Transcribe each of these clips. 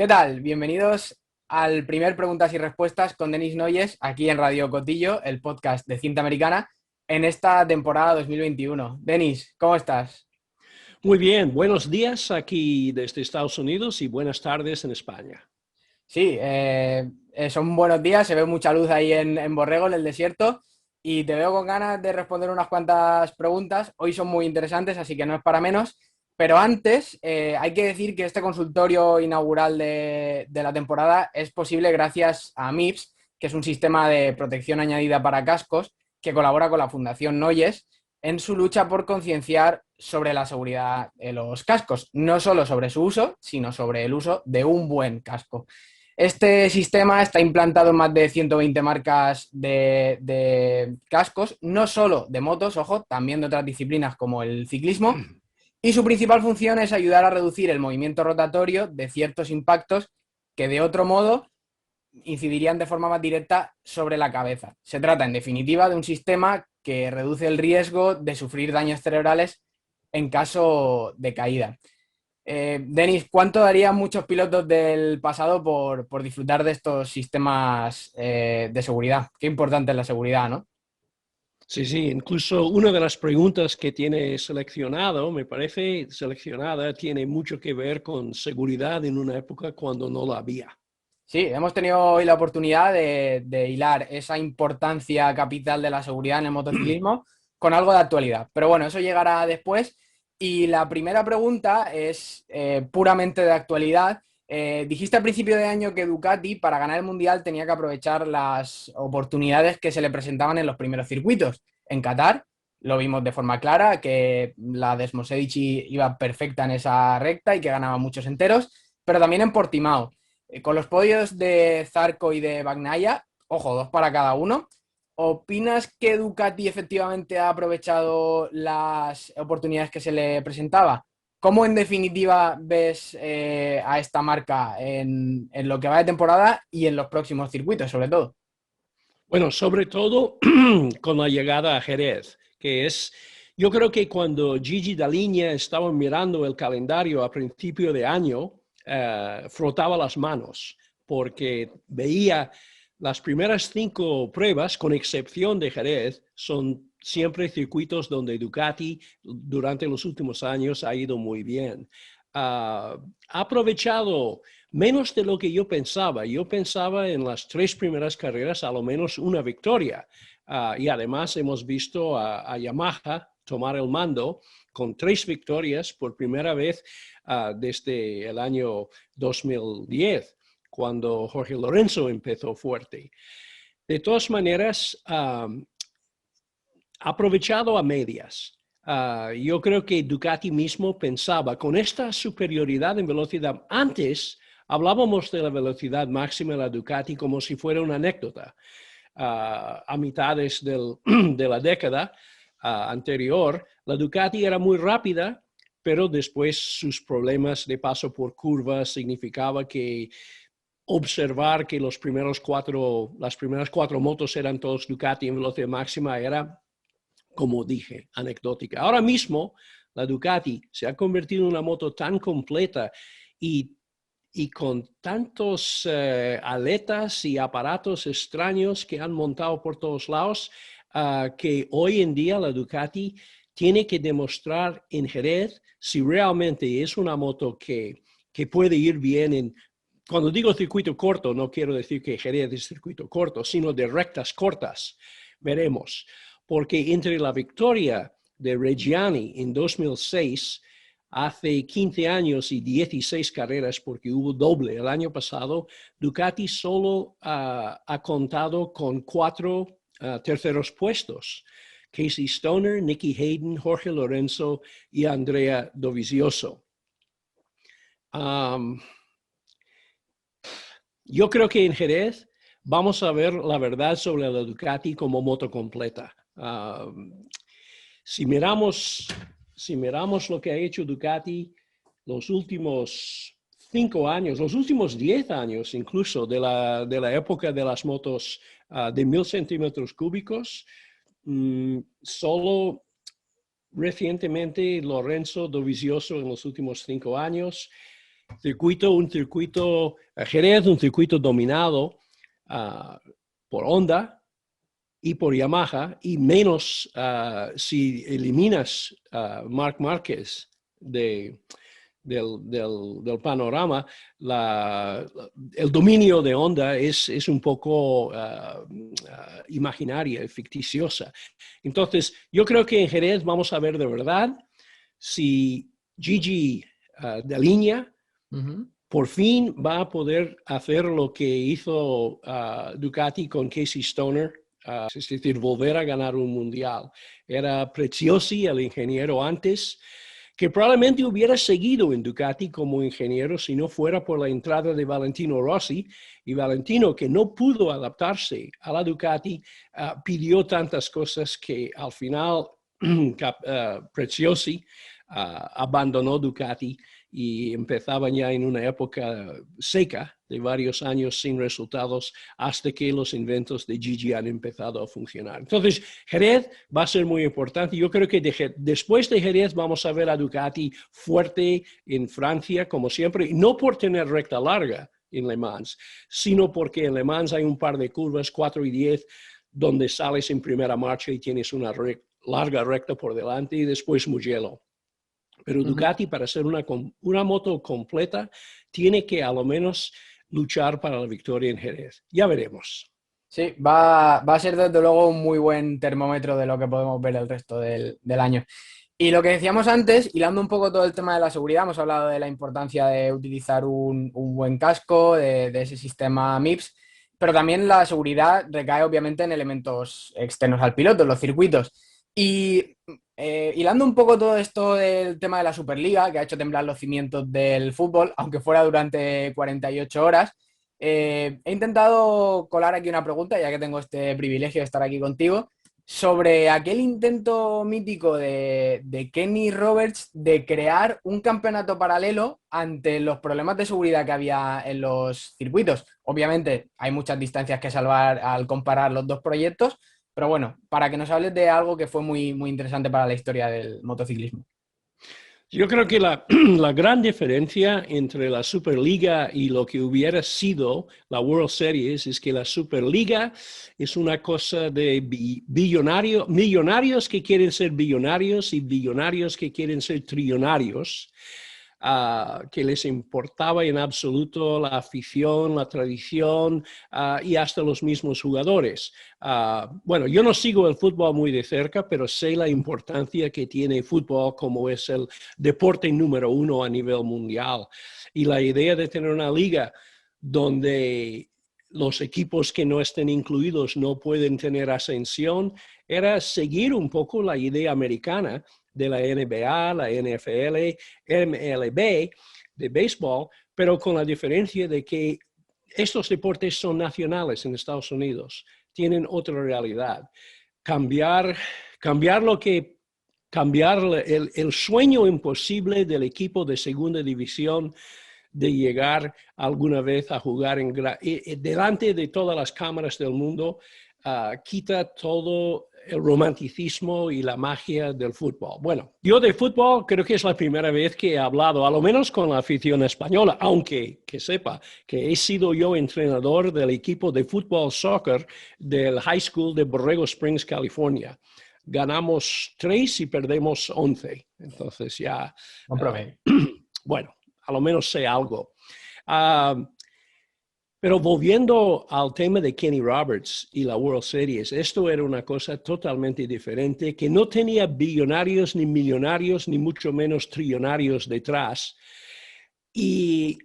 ¿Qué tal? Bienvenidos al primer Preguntas y Respuestas con Denis Noyes, aquí en Radio Cotillo, el podcast de cinta americana, en esta temporada 2021. Denis, ¿cómo estás? Muy bien, buenos días aquí desde Estados Unidos y buenas tardes en España. Sí, son buenos días, se ve mucha luz ahí en Borrego, en el desierto, y te veo con ganas de responder unas cuantas preguntas. Hoy son muy interesantes, así que no es para menos. Pero antes, hay que decir que este consultorio inaugural de la temporada es posible gracias a MIPS, que es un sistema de protección añadida para cascos que colabora con la Fundación Noyes en su lucha por concienciar sobre la seguridad de los cascos, no solo sobre su uso, sino sobre el uso de un buen casco. Este sistema está implantado en más de 120 marcas de cascos, no solo de motos, ojo, también de otras disciplinas como el ciclismo, y su principal función es ayudar a reducir el movimiento rotatorio de ciertos impactos que de otro modo incidirían de forma más directa sobre la cabeza. Se trata, en definitiva, de un sistema que reduce el riesgo de sufrir daños cerebrales en caso de caída. Denis, ¿cuánto darían muchos pilotos del pasado por disfrutar de estos sistemas de seguridad? Qué importante es la seguridad, ¿no? Sí, sí, incluso una de las preguntas que tiene seleccionado, me parece seleccionada, tiene mucho que ver con seguridad en una época cuando no la había. Sí, hemos tenido hoy la oportunidad de hilar esa importancia capital de la seguridad en el motociclismo con algo de actualidad. Pero bueno, eso llegará después. Y la primera pregunta es puramente de actualidad. Dijiste al principio de año que Ducati para ganar el Mundial tenía que aprovechar las oportunidades que se le presentaban en los primeros circuitos. En Qatar lo vimos de forma clara, que la Desmosedici iba perfecta en esa recta y que ganaba muchos enteros, pero también en Portimao. Con los podios de Zarco y de Bagnaia, ojo, dos para cada uno. ¿Opinas que Ducati efectivamente ha aprovechado las oportunidades que se le presentaba? ¿Cómo en definitiva ves a esta marca en lo que va de temporada y en los próximos circuitos, sobre todo? Bueno, sobre todo con la llegada a Jerez, que es, yo creo que cuando Gigi Dall'Igna estaba mirando el calendario a principio de año, frotaba las manos porque veía las primeras 5 pruebas, con excepción de Jerez, son siempre circuitos donde Ducati durante los últimos años ha ido muy bien. Ha aprovechado menos de lo que yo pensaba. Yo pensaba en las 3 primeras carreras a lo menos una victoria. Y además hemos visto a Yamaha tomar el mando con 3 victorias por primera vez desde el año 2010, cuando Jorge Lorenzo empezó fuerte. De todas maneras, aprovechado a medias. Yo creo que Ducati mismo pensaba, con esta superioridad en velocidad, antes hablábamos de la velocidad máxima de la Ducati como si fuera una anécdota. A mitades de la década anterior, la Ducati era muy rápida, pero después sus problemas de paso por curvas significaba que observar que las primeras 4 motos eran todos Ducati en velocidad máxima era, como dije, anecdótica. Ahora mismo, la Ducati se ha convertido en una moto tan completa y, y con tantos aletas y aparatos extraños que han montado por todos lados, que hoy en día la Ducati tiene que demostrar en Jerez si realmente es una moto que puede ir bien en... Cuando digo circuito corto, no quiero decir que Jerez es circuito corto, sino de rectas cortas. Veremos. Porque entre la victoria de Reggiani en 2006, hace 15 años y 16 carreras, porque hubo doble el año pasado, Ducati solo ha contado con 4 terceros puestos. Casey Stoner, Nicky Hayden, Jorge Lorenzo y Andrea Dovizioso. Yo creo que en Jerez vamos a ver la verdad sobre la Ducati como moto completa. Si miramos, si miramos lo que ha hecho Ducati los últimos 5 años, los últimos 10 años incluso de la época de las motos de 1000 centímetros cúbicos, solo recientemente Lorenzo Dovizioso en los últimos 5 años, Jerez, un circuito dominado por Honda y por Yamaha, y menos si eliminas a Marc Márquez del panorama, el dominio de Honda es un poco imaginaria, ficticiosa. Entonces, yo creo que en Jerez vamos a ver de verdad si Gigi de línea por fin va a poder hacer lo que hizo Ducati con Casey Stoner, es decir, volver a ganar un mundial. Era Preziosi, el ingeniero antes, que probablemente hubiera seguido en Ducati como ingeniero si no fuera por la entrada de Valentino Rossi, y Valentino, que no pudo adaptarse a la Ducati, pidió tantas cosas que al final Preziosi abandonó Ducati y empezaban ya en una época seca de varios años sin resultados hasta que los inventos de Gigi han empezado a funcionar. Entonces, Jerez va a ser muy importante. Yo creo que después de Jerez vamos a ver a Ducati fuerte en Francia, como siempre, y no por tener recta larga en Le Mans, sino porque en Le Mans hay un par de curvas, 4 y 10, donde sales en primera marcha y tienes una larga recta por delante y después Mugello. Pero Ducati, para ser una moto completa, tiene que a lo menos luchar para la victoria en Jerez. Ya veremos. Sí, va a ser desde luego un muy buen termómetro de lo que podemos ver el resto del año. Y lo que decíamos antes, hilando un poco todo el tema de la seguridad, hemos hablado de la importancia de utilizar un buen casco, de ese sistema MIPS, pero también la seguridad recae obviamente en elementos externos al piloto, los circuitos. Y hilando un poco todo esto del tema de la Superliga, que ha hecho temblar los cimientos del fútbol, aunque fuera durante 48 horas, he intentado colar aquí una pregunta, ya que tengo este privilegio de estar aquí contigo, sobre aquel intento mítico de Kenny Roberts de crear un campeonato paralelo ante los problemas de seguridad que había en los circuitos. Obviamente hay muchas distancias que salvar al comparar los dos proyectos, pero bueno, para que nos hables de algo que fue muy, muy interesante para la historia del motociclismo. Yo creo que la gran diferencia entre la Superliga y lo que hubiera sido la World Series es que la Superliga es una cosa de millonarios que quieren ser billonarios y billonarios que quieren ser trillonarios. Que les importaba en absoluto la afición, la tradición y hasta los mismos jugadores. Bueno, yo no sigo el fútbol muy de cerca, pero sé la importancia que tiene el fútbol como es el deporte número 1 a nivel mundial. Y la idea de tener una liga donde los equipos que no estén incluidos no pueden tener ascensión era seguir un poco la idea americana de la NBA, la NFL, MLB de béisbol, pero con la diferencia de que estos deportes son nacionales en Estados Unidos, tienen otra realidad. Cambiar el sueño imposible del equipo de segunda división de llegar alguna vez a jugar delante de todas las cámaras del mundo, quita todo el romanticismo y la magia del fútbol. Bueno, yo de fútbol creo que es la primera vez que he hablado, a lo menos con la afición española, aunque que sepa que he sido yo entrenador del equipo de fútbol soccer del High School de Borrego Springs, California. Ganamos 3 y perdemos 11. Entonces ya... bueno, a lo menos sé algo. Pero volviendo al tema de Kenny Roberts y la World Series, esto era una cosa totalmente diferente, que no tenía billonarios, ni millonarios, ni mucho menos trillonarios detrás. Y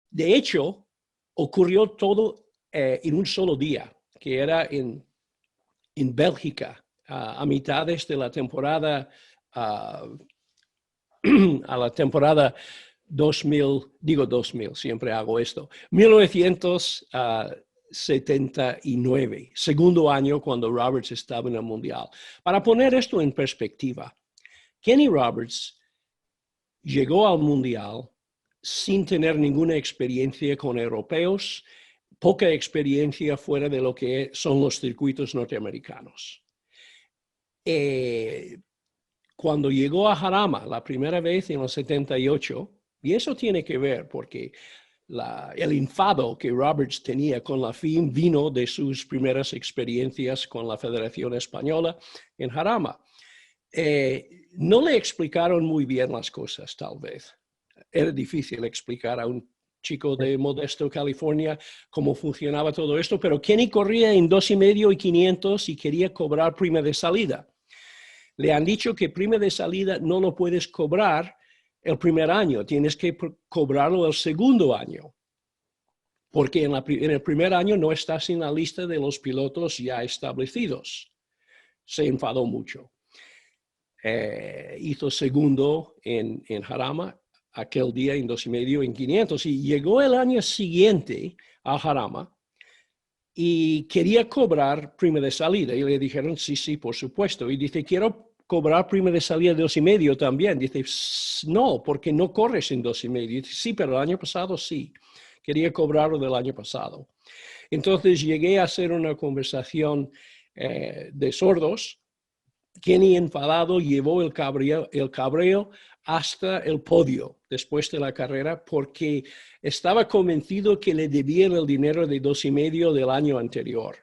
de hecho, ocurrió todo en un solo día, que era en Bélgica, a mitades de la temporada, a la temporada 2000, siempre hago esto, 1979, segundo año cuando Roberts estaba en el Mundial. Para poner esto en perspectiva, Kenny Roberts llegó al Mundial sin tener ninguna experiencia con europeos, poca experiencia fuera de lo que son los circuitos norteamericanos. Cuando llegó a Jarama la primera vez en el 78, Y eso tiene que ver porque el enfado que Roberts tenía con la FIM vino de sus primeras experiencias con la Federación Española en Jarama. No le explicaron muy bien las cosas, tal vez. Era difícil explicar a un chico de Modesto, California, cómo funcionaba todo esto, pero Kenny corría en 2,5 y 500 y quería cobrar prima de salida. Le han dicho que prima de salida no lo puedes cobrar el primer año, tienes que cobrarlo el segundo año, porque en el primer año no estás en la lista de los pilotos ya establecidos. Se enfadó mucho. Hizo segundo en Jarama, aquel día en 2,5 en 500, y llegó el año siguiente a Jarama y quería cobrar prima de salida, y le dijeron, sí, por supuesto, y dice, quiero cobrar prima de salida de 2,5 también. Dice, no, porque no corres en 2,5. Dice, sí, pero el año pasado sí, quería cobrarlo del año pasado. Entonces llegué a hacer una conversación de sordos. Kenny, enfadado, llevó el cabreo hasta el podio después de la carrera porque estaba convencido que le debían el dinero de 2,5 del año anterior.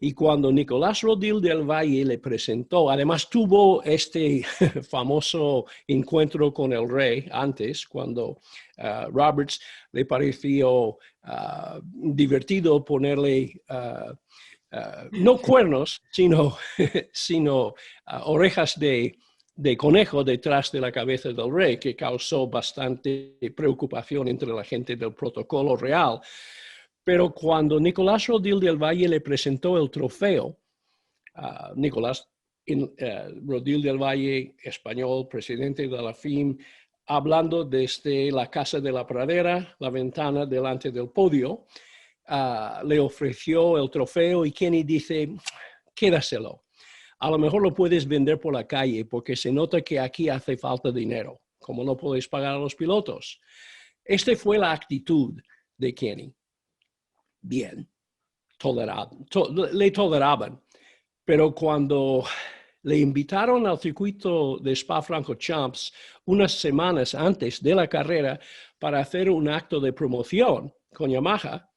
Y cuando Nicolás Rodil del Valle le presentó, además tuvo este famoso encuentro con el rey antes, cuando Roberts le pareció divertido ponerle no cuernos, sino orejas de conejo detrás de la cabeza del rey, que causó bastante preocupación entre la gente del protocolo real. Pero cuando Nicolás Rodil del Valle le presentó el trofeo, Nicolás Rodil del Valle, español, presidente de la FIM, hablando desde la Casa de la Pradera, la ventana delante del podio, le ofreció el trofeo y Kenny dice, quédaselo. A lo mejor lo puedes vender por la calle porque se nota que aquí hace falta dinero, como no podéis pagar a los pilotos. Esta fue la actitud de Kenny. Bien, le toleraban. Pero cuando le invitaron al circuito de Spa-Francorchamps unas semanas antes de la carrera para hacer un acto de promoción con Yamaha,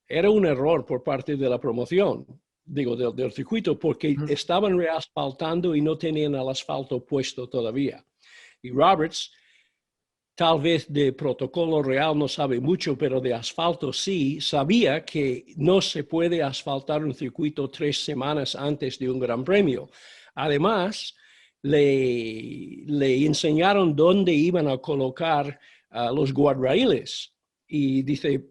era un error por parte de la promoción, digo, del circuito, porque estaban reasfaltando y no tenían el asfalto puesto todavía. Y Roberts, tal vez de protocolo real no sabe mucho, pero de asfalto sí, sabía que no se puede asfaltar un circuito 3 semanas antes de un gran premio. Además, le enseñaron dónde iban a colocar los guardrailes. Y dice,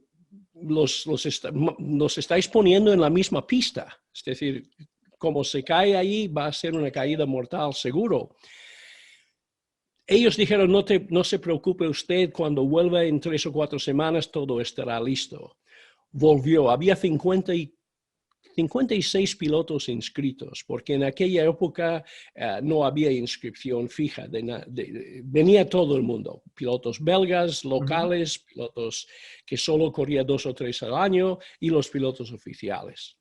los estáis poniendo en la misma pista. Es decir, como se cae ahí, va a ser una caída mortal seguro. Ellos dijeron, no se preocupe usted, cuando vuelva en 3 o 4 semanas todo estará listo. Volvió, había 56 pilotos inscritos, porque en aquella época no había inscripción fija, venía todo el mundo, pilotos belgas, locales, pilotos que solo corrían 2 o 3 al año y los pilotos oficiales.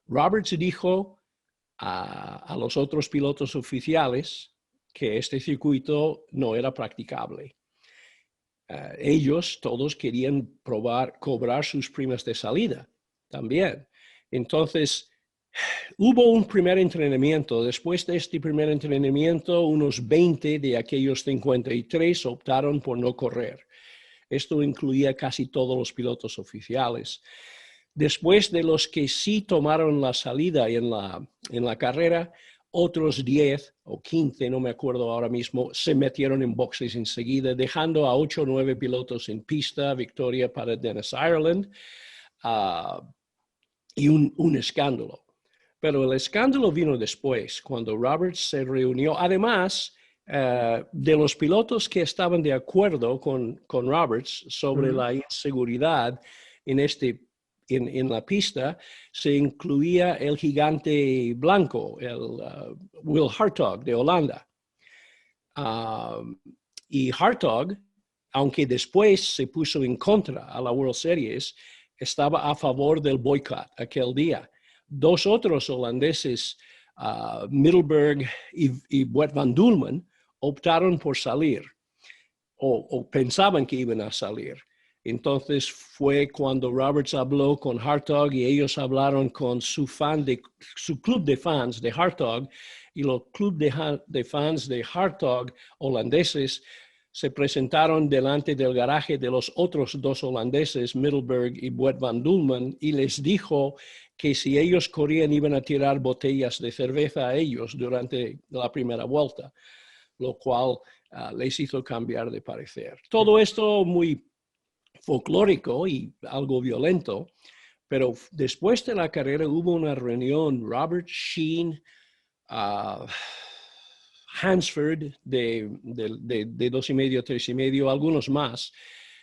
Roberts dijo a los otros pilotos oficiales que este circuito no era practicable. Ellos todos querían cobrar sus primas de salida también. Entonces, hubo un primer entrenamiento. Después de este primer entrenamiento, unos 20 de aquellos 53 optaron por no correr. Esto incluía casi todos los pilotos oficiales. Después de los que sí tomaron la salida en la carrera, otros 10 o 15, no me acuerdo ahora mismo, se metieron en boxes enseguida, dejando a 8 o 9 pilotos en pista, victoria para Dennis Ireland, y un escándalo. Pero el escándalo vino después, cuando Roberts se reunió. Además, de los pilotos que estaban de acuerdo con Roberts sobre la inseguridad en la pista, se incluía el gigante blanco, el Will Hartog de Holanda. Y Hartog, aunque después se puso en contra a la World Series, estaba a favor del boicot aquel día. 2 otros holandeses, Middelburg y Bert van Doelman, optaron por salir. o pensaban que iban a salir. Entonces fue cuando Roberts habló con Hartog y ellos hablaron con su club de fans de Hartog, y los club de fans de Hartog holandeses se presentaron delante del garaje de los otros dos holandeses, Middelburg y Boet van Doelman, y les dijo que si ellos corrían iban a tirar botellas de cerveza a ellos durante la primera vuelta, lo cual les hizo cambiar de parecer. Todo esto muy folclórico y algo violento, pero después de la carrera hubo una reunión, Robert Sheen, Hansford de 2,5, 3,5, algunos más,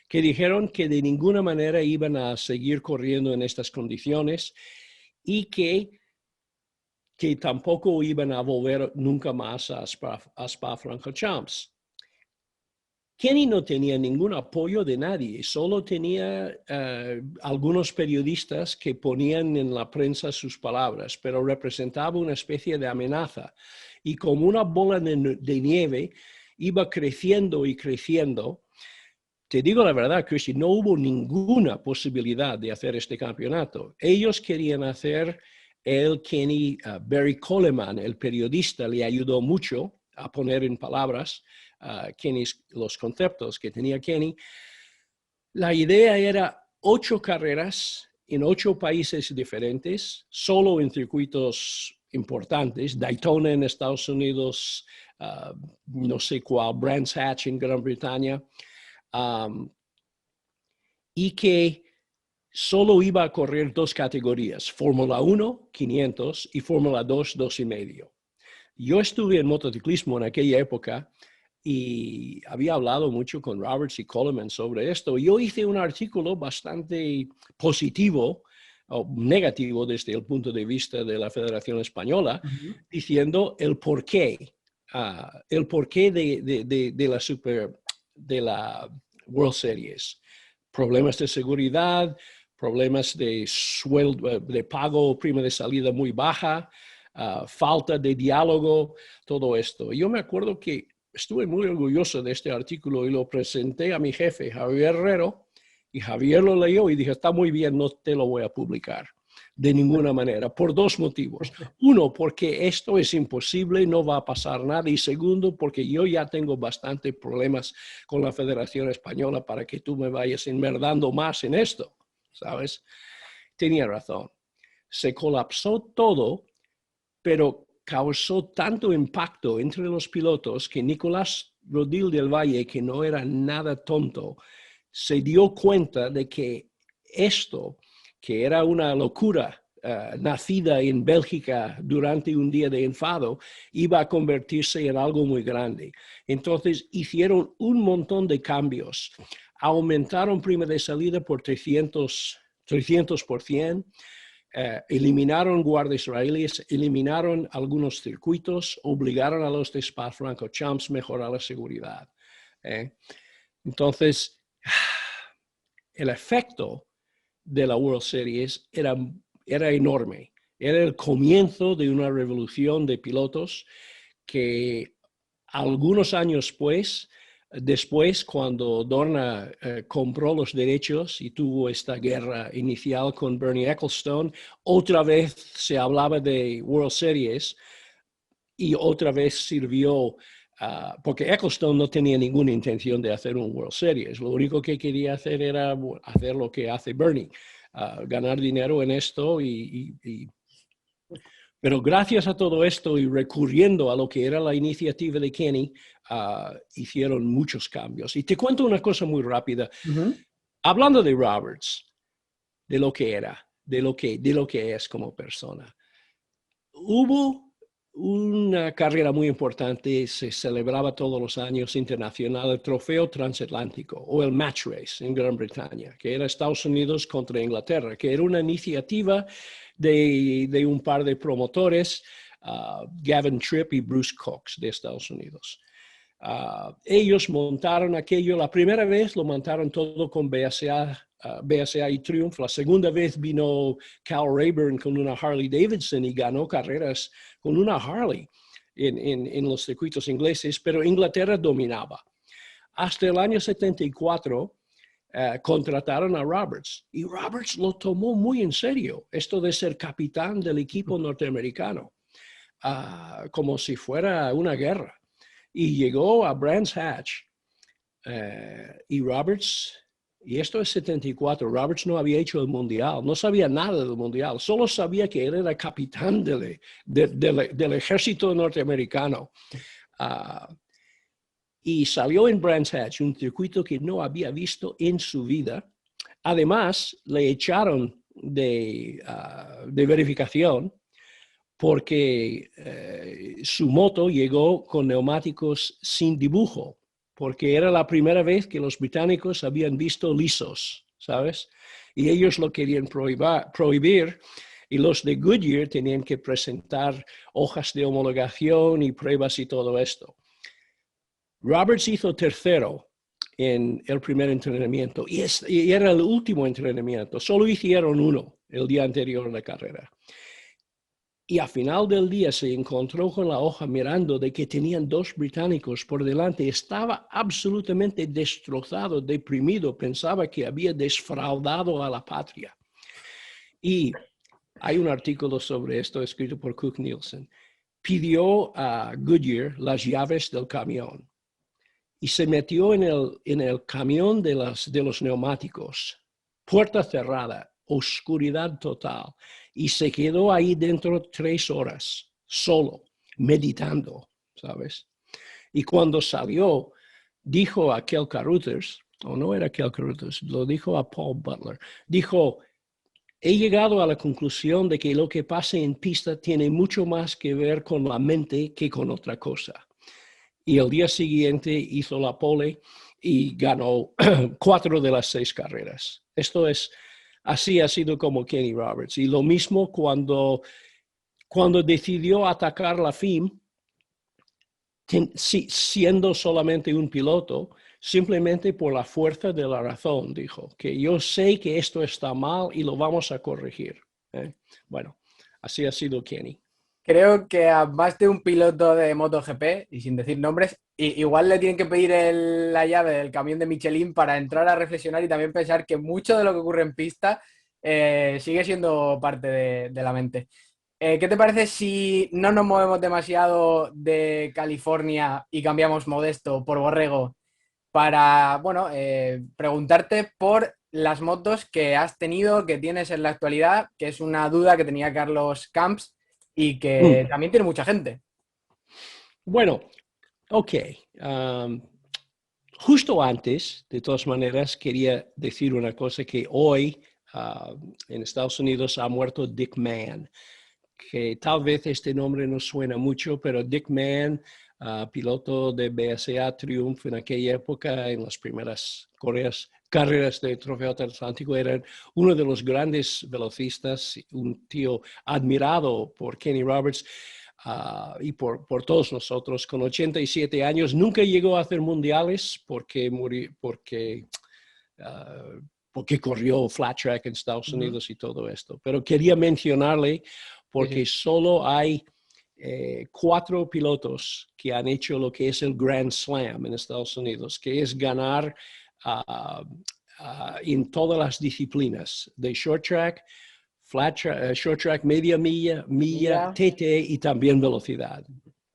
que dijeron que de ninguna manera iban a seguir corriendo en estas condiciones y que tampoco iban a volver nunca más a Spa-Francorchamps. Kenny no tenía ningún apoyo de nadie, solo tenía algunos periodistas que ponían en la prensa sus palabras, pero representaba una especie de amenaza. Y como una bola de nieve iba creciendo y creciendo. Te digo la verdad, Christy, no hubo ninguna posibilidad de hacer este campeonato. Ellos querían hacer Kenny, Barry Coleman, el periodista, le ayudó mucho a poner en palabras los conceptos que tenía Kenny. La idea era 8 carreras en 8 países diferentes, solo en circuitos importantes, Daytona en Estados Unidos, no sé cuál, Brands Hatch en Gran Bretaña, y que solo iba a correr 2 categorías, Fórmula 1, 500, y Fórmula 2, 2,5. Yo estuve en motociclismo en aquella época y había hablado mucho con Roberts y Coleman sobre esto. Yo hice un artículo bastante positivo o negativo desde el punto de vista de la Federación Española, diciendo el porqué de la World Series. Problemas de seguridad, problemas de sueldo, de pago, prima de salida muy baja, falta de diálogo, todo esto. Yo me acuerdo que estuve muy orgulloso de este artículo y lo presenté a mi jefe, Javier Herrero, y Javier lo leyó y dije, está muy bien, no te lo voy a publicar de ninguna manera, por 2 motivos. Uno, porque esto es imposible, no va a pasar nada. Y segundo, porque yo ya tengo bastantes problemas con la Federación Española para que tú me vayas enmerdando más en esto, ¿sabes? Tenía razón. Se colapsó todo, pero causó tanto impacto entre los pilotos que Nicolás Rodil del Valle, que no era nada tonto, se dio cuenta de que esto, que era una locura nacida en Bélgica durante un día de enfado, iba a convertirse en algo muy grande. Entonces hicieron un montón de cambios. Aumentaron prima de salida por 300%, eliminaron guardias israelíes, eliminaron algunos circuitos, obligaron a los de Spa-Francorchamps a mejorar la seguridad. Entonces, el efecto de la World Series era enorme. Era el comienzo de una revolución de pilotos que algunos años después, cuando Dorna compró los derechos y tuvo esta guerra inicial con Bernie Ecclestone, otra vez se hablaba de World Series y otra vez sirvió, porque Ecclestone no tenía ninguna intención de hacer un World Series. Lo único que quería hacer era hacer lo que hace Bernie, ganar dinero en esto pero gracias a todo esto y recurriendo a lo que era la iniciativa de Kenny, hicieron muchos cambios. Y te cuento una cosa muy rápida. Hablando de Roberts, de lo que era, de lo que es como persona. Hubo una carrera muy importante, se celebraba todos los años internacional, el Trofeo Transatlántico o el Match Race en Gran Bretaña, que era Estados Unidos contra Inglaterra, que era una iniciativa de un par de promotores, Gavin Tripp y Bruce Cox de Estados Unidos. Ellos montaron aquello, la primera vez lo montaron todo con BSA y Triumph. La segunda vez vino Cal Rayburn con una Harley Davidson y ganó carreras con una Harley en los circuitos ingleses, pero Inglaterra dominaba. hasta el año 74 contrataron a Roberts. Y Roberts lo tomó muy en serio, esto de ser capitán del equipo norteamericano, como si fuera una guerra. Y llegó a Brands Hatch y Roberts, y esto es 74, Roberts no había hecho el mundial, no sabía nada del mundial, solo sabía que él era capitán del ejército norteamericano. Y salió en Brands Hatch, un circuito que no había visto en su vida. Además, le echaron de verificación porque su moto llegó con neumáticos sin dibujo, porque era la primera vez que los británicos habían visto lisos, ¿sabes? Y ellos lo querían prohibir, y los de Goodyear tenían que presentar hojas de homologación y pruebas y todo esto. Roberts hizo tercero en el primer entrenamiento y era el último entrenamiento. Solo hicieron uno el día anterior a la carrera. Y al final del día se encontró con la hoja mirando de que tenían dos británicos por delante. Estaba absolutamente destrozado, deprimido. Pensaba que había defraudado a la patria. Y hay un artículo sobre esto escrito por Cook Nielsen. Pidió a Goodyear las llaves del camión y se metió en el camión de los neumáticos, puerta cerrada, oscuridad total, y se quedó ahí dentro 3 horas, solo, meditando, ¿sabes? Y cuando salió, dijo a Kel Carruthers, o no era Kel Carruthers, lo dijo a Paul Butler, dijo, he llegado a la conclusión de que lo que pasa en pista tiene mucho más que ver con la mente que con otra cosa. Y el día siguiente hizo la pole y ganó 4 de las 6 carreras. Así ha sido como Kenny Roberts. Y lo mismo cuando decidió atacar la FIM, siendo solamente un piloto, simplemente por la fuerza de la razón, dijo, que yo sé que esto está mal y lo vamos a corregir. Bueno, así ha sido Kenny. Creo que a más de un piloto de MotoGP, y sin decir nombres, igual le tienen que pedir la llave del camión de Michelin para entrar a reflexionar y también pensar que mucho de lo que ocurre en pista sigue siendo parte de la mente. ¿Qué te parece si no nos movemos demasiado de California y cambiamos Modesto por Borrego para, bueno, preguntarte por las motos que has tenido, que tienes en la actualidad, que es una duda que tenía Carlos Camps y que también tiene mucha gente? Bueno, ok. Justo antes, de todas maneras, quería decir una cosa, que hoy en Estados Unidos ha muerto Dick Mann, que tal vez este nombre no suena mucho, pero Dick Mann, piloto de BSA Triumph en aquella época, en las primeras carreras de Trofeo Atlántico, era uno de los grandes velocistas, un tío admirado por Kenny Roberts y por todos nosotros. Con 87 años, nunca llegó a hacer mundiales porque corrió flat track en Estados Unidos y todo esto. Pero quería mencionarle porque solo hay 4 pilotos que han hecho lo que es el Grand Slam en Estados Unidos, que es ganar en todas las disciplinas de short track, short track, media milla, TT y también velocidad.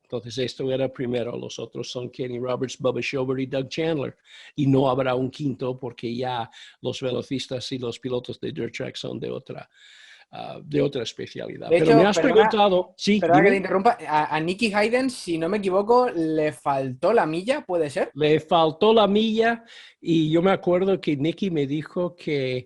Entonces, esto era primero. Los otros son Kenny Roberts, Bubba Schobert y Doug Chandler. Y no habrá un quinto porque ya los velocistas y los pilotos de dirt track son de otra especialidad. De Pero hecho, me has preguntado... Sí, perdona que dime. te interrumpa. A Nicky Hayden, si no me equivoco, le faltó la milla, ¿puede ser? Le faltó la milla y yo me acuerdo que Nicky me dijo que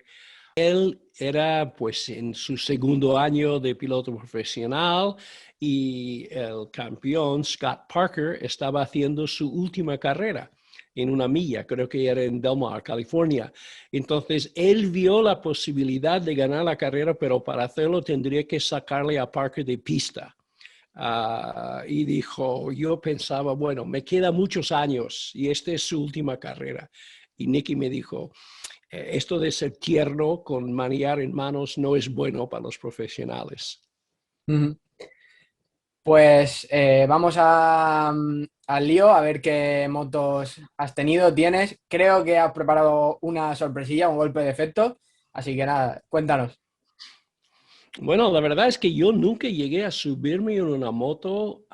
él era pues en su segundo año de piloto profesional y el campeón Scott Parker estaba haciendo su última carrera en una milla, creo que era en Del Mar, California. Entonces él vio la posibilidad de ganar la carrera, pero para hacerlo tendría que sacarle a Parker de pista. Y dijo, yo pensaba, bueno, me quedan muchos años y esta es su última carrera. Y Nicky me dijo, esto de ser tierno con manillar en manos no es bueno para los profesionales. Pues vamos al lío, a ver qué motos has tenido, tienes. Creo que has preparado una sorpresilla, un golpe de efecto. Así que nada, cuéntanos. Bueno, la verdad es que yo nunca llegué a subirme en una moto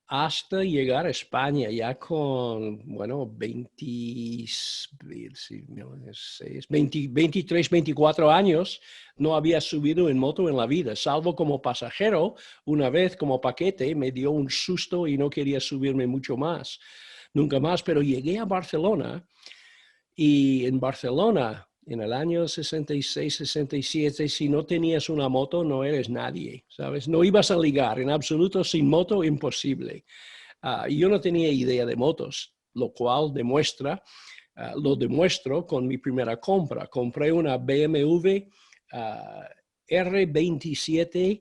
hasta llegar a España, ya con, bueno, 23, 24 años, no había subido en moto en la vida, salvo como pasajero. Una vez como paquete me dio un susto y no quería subirme mucho más, nunca más, pero llegué a Barcelona. Y en Barcelona, en el año 66, 67, si no tenías una moto, no eres nadie, ¿sabes? No ibas a ligar, en absoluto, sin moto, imposible. Y yo no tenía idea de motos, lo cual lo demuestro con mi primera compra. Compré una BMW R27,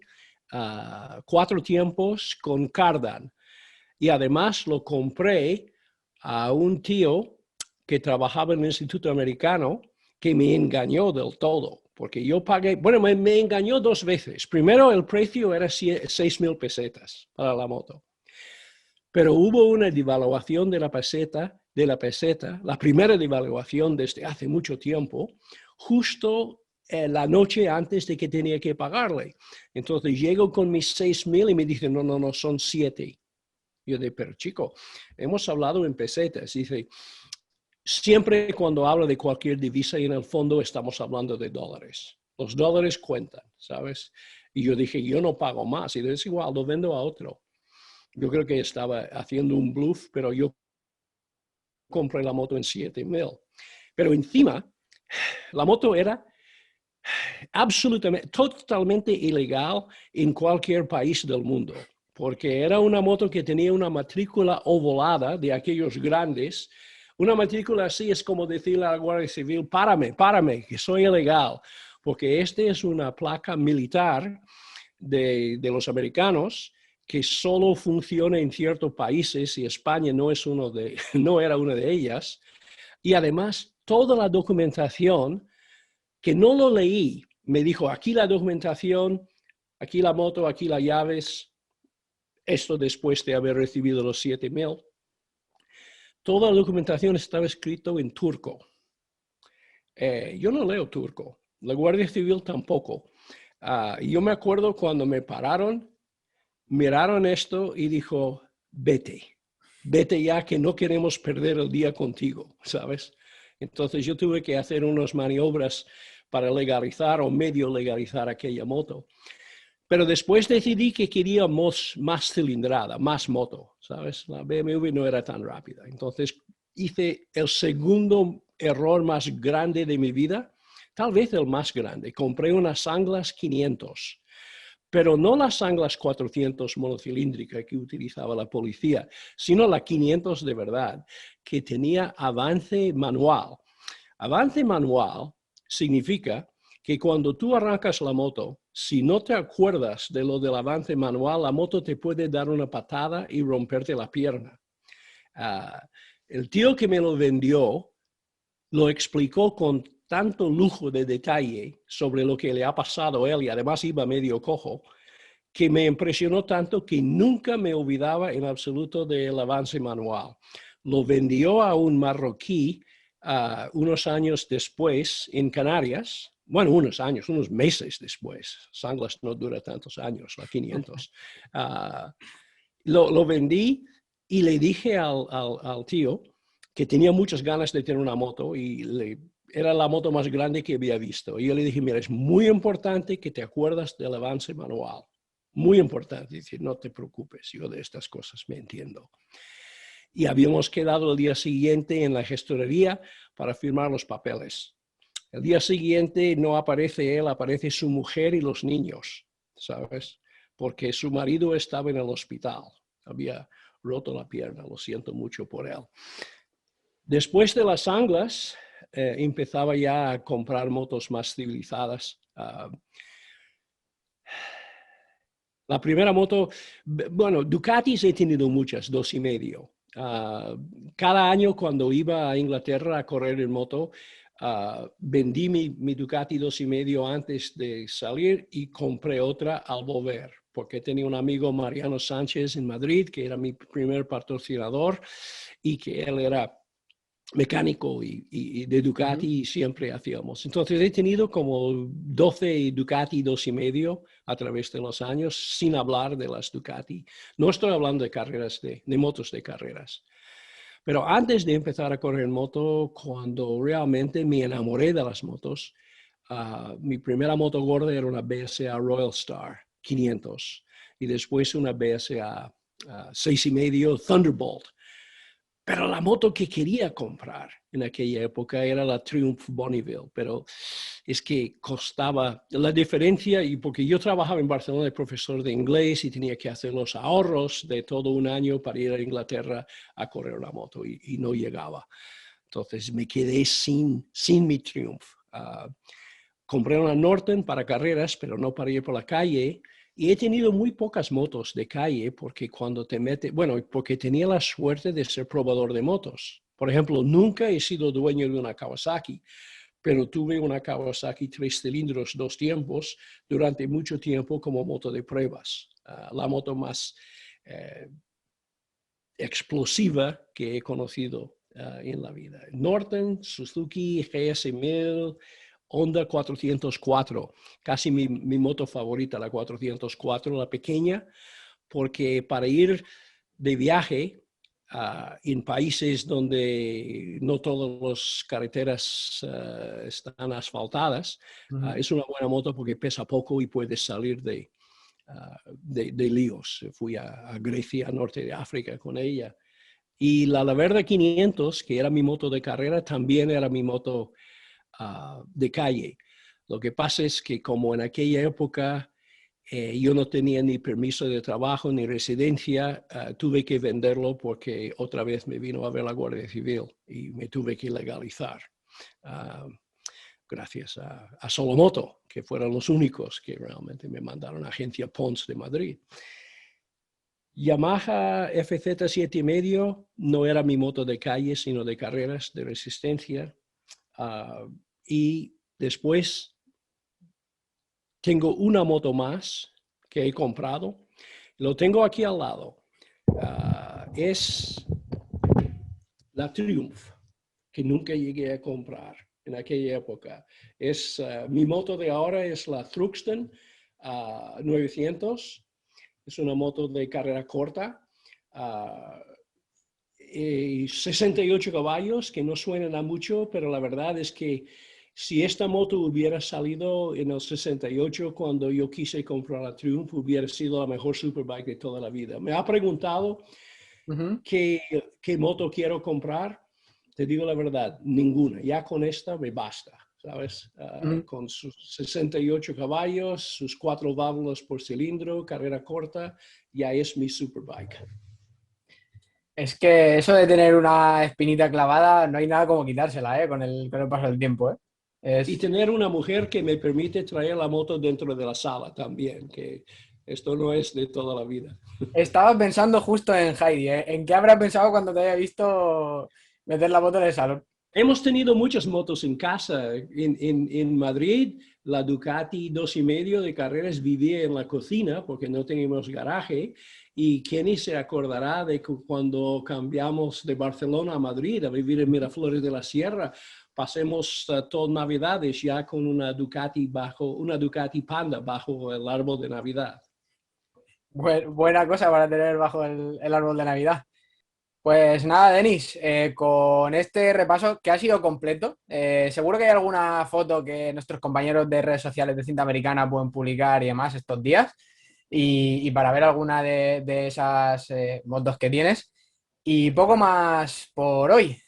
4 tiempos con cardan. Y además lo compré a un tío que trabajaba en el Instituto Americano que me engañó del todo, porque yo pagué, bueno, me engañó 2 veces. Primero, el precio era 6,000 pesetas para la moto, pero hubo una devaluación de la peseta, la primera devaluación desde hace mucho tiempo, justo la noche antes de que tenía que pagarle. Entonces llego con mis 6,000 y me dicen, no, no, no, son 7. Yo de, pero chico, hemos hablado en pesetas. Dice, siempre cuando hablo de cualquier divisa y en el fondo estamos hablando de dólares. Los dólares cuentan, ¿sabes? Y yo dije, yo no pago más. Y es igual, lo vendo a otro. Yo creo que estaba haciendo un bluff, pero yo compré la moto en 7,000. Pero encima, la moto era absolutamente, totalmente ilegal en cualquier país del mundo, porque era una moto que tenía una matrícula ovalada de aquellos grandes. Una matrícula así es como decirle a la Guardia Civil, párame, que soy ilegal, porque este es una placa militar de los americanos que solo funciona en ciertos países y España no era una de ellas. Y además, toda la documentación que no lo leí, me dijo, aquí la documentación, aquí la moto, aquí las llaves, esto después de haber recibido los 7,000. Toda la documentación estaba escrito en turco. Yo no leo turco, la Guardia Civil tampoco. Yo me acuerdo cuando me pararon, miraron esto y dijo, vete ya que no queremos perder el día contigo, ¿sabes? Entonces yo tuve que hacer unas maniobras para legalizar o medio legalizar aquella moto. Pero después decidí que quería más cilindrada, más moto, ¿sabes? La BMW no era tan rápida. Entonces hice el segundo error más grande de mi vida, tal vez el más grande. Compré unas Anglas 500, pero no las Anglas 400 monocilíndrica que utilizaba la policía, sino la 500 de verdad, que tenía avance manual. Avance manual significa que cuando tú arrancas la moto, si no te acuerdas de lo del avance manual, la moto te puede dar una patada y romperte la pierna. El tío que me lo vendió lo explicó con tanto lujo de detalle sobre lo que le ha pasado a él y además iba medio cojo, que me impresionó tanto que nunca me olvidaba en absoluto del avance manual. Lo vendió a un marroquí unos años después en Canarias. Bueno, unos meses después. Sanglas no dura tantos años, la 500. Lo vendí y le dije al tío que tenía muchas ganas de tener una moto y era la moto más grande que había visto. Y yo le dije, mira, es muy importante que te acuerdas del avance manual. Muy importante. Dice, no te preocupes, yo de estas cosas me entiendo. Y habíamos quedado el día siguiente en la gestoría para firmar los papeles. El día siguiente no aparece él, aparece su mujer y los niños, ¿sabes? Porque su marido estaba en el hospital, había roto la pierna, lo siento mucho por él. Después de las Anglas, empezaba ya a comprar motos más civilizadas. La primera moto, bueno, Ducatis he tenido muchas, 2,5. Cada año cuando iba a Inglaterra a correr en moto, vendí mi Ducati 2,5 antes de salir y compré otra al volver, porque tenía un amigo, Mariano Sánchez, en Madrid, que era mi primer patrocinador y que él era mecánico y de Ducati y siempre hacíamos. Entonces he tenido como 12 Ducati 2,5 a través de los años, sin hablar de las Ducati. No estoy hablando de carreras, de motos de carreras. Pero antes de empezar a correr moto, cuando realmente me enamoré de las motos, mi primera moto gorda era una BSA Royal Star 500 y después una BSA 6,5 Thunderbolt. Pero la moto que quería comprar en aquella época era la Triumph Bonneville, pero es que costaba la diferencia, y porque yo trabajaba en Barcelona de profesor de inglés y tenía que hacer los ahorros de todo un año para ir a Inglaterra a correr la moto y no llegaba. Entonces me quedé sin mi Triumph. Compré una Norton para carreras, pero no para ir por la calle. Y he tenido muy pocas motos de calle porque cuando te metes, bueno, porque tenía la suerte de ser probador de motos. Por ejemplo, nunca he sido dueño de una Kawasaki, pero tuve una Kawasaki 3 cilindros, 2 tiempos, durante mucho tiempo como moto de pruebas. La moto más explosiva que he conocido en la vida. Norton, Suzuki, GS1000, Honda 404, casi mi moto favorita, la 404, la pequeña, porque para ir de viaje en países donde no todas las carreteras están asfaltadas, es una buena moto porque pesa poco y puedes salir de líos. Fui a Grecia, norte de África con ella. Y la Laverde 500, que era mi moto de carrera, también era mi moto de calle. Lo que pasa es que como en aquella época yo no tenía ni permiso de trabajo ni residencia, tuve que venderlo porque otra vez me vino a ver la Guardia Civil y me tuve que legalizar. Gracias a Solomoto, que fueron los únicos que realmente me mandaron a Agencia Pons de Madrid. Yamaha FZ 7,5 no era mi moto de calle, sino de carreras, de resistencia. Y después tengo una moto más que he comprado. Lo tengo aquí al lado. Es la Triumph, que nunca llegué a comprar en aquella época. Mi moto de ahora es la Thruxton 900. Es una moto de carrera corta. Y 68 caballos, que no suenan a mucho, pero la verdad es que si esta moto hubiera salido en el 68 cuando yo quise comprar la Triumph, hubiera sido la mejor superbike de toda la vida. Me ha preguntado qué moto quiero comprar. Te digo la verdad, ninguna. Ya con esta me basta, ¿sabes? Con sus 68 caballos, sus 4 válvulas por cilindro, carrera corta, ya es mi superbike. Es que eso de tener una espinita clavada, no hay nada como quitársela, con el paso del tiempo, Y tener una mujer que me permite traer la moto dentro de la sala también, que esto no es de toda la vida. Estaba pensando justo en Heidi, ¿En qué habrá pensado cuando te haya visto meter la moto en el salón? Hemos tenido muchas motos en casa. En Madrid, la Ducati 2,5 de carreras vivía en la cocina porque no teníamos garaje. Y Kenny se acordará de que cuando cambiamos de Barcelona a Madrid a vivir en Miraflores de la Sierra, pasemos todas Navidades ya con una Ducati Panda bajo el árbol de Navidad. Buena cosa para tener bajo el árbol de Navidad. Pues nada, Denis, con este repaso que ha sido completo, seguro que hay alguna foto que nuestros compañeros de redes sociales de Cinta Americana pueden publicar y demás estos días, y para ver alguna de esas motos que tienes. Y poco más por hoy.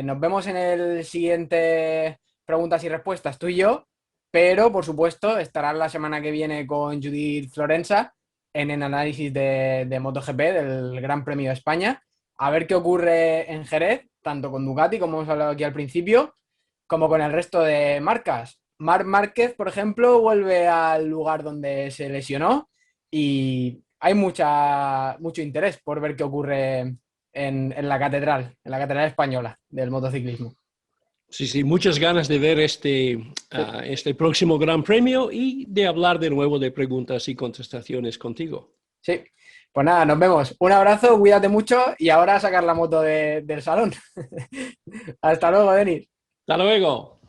Nos vemos en el siguiente preguntas y respuestas, tú y yo, pero por supuesto estarás la semana que viene con Judith Florensa en el análisis de MotoGP del Gran Premio de España. A ver qué ocurre en Jerez, tanto con Ducati, como hemos hablado aquí al principio, como con el resto de marcas. Marc Márquez, por ejemplo, vuelve al lugar donde se lesionó y hay mucho interés por ver qué ocurre en la catedral española del motociclismo. Sí, muchas ganas de ver este este próximo Gran Premio y de hablar de nuevo de preguntas y contestaciones contigo. Sí, pues nada, nos vemos. Un abrazo, cuídate mucho y ahora a sacar la moto del salón. Hasta luego, Denis. Hasta luego.